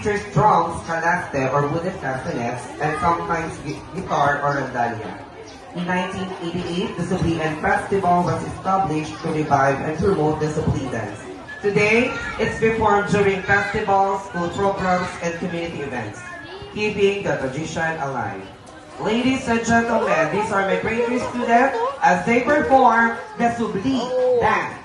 features drums, calaste or wooden castanets, and sometimes guitar or rondalla. In 1988, the Sublian Festival was established to revive and promote the Supli dance. Today, it's performed during festivals, school programs, and community events, keeping the tradition alive. Ladies and gentlemen, these are my grade 3 students as they perform the Subli dance.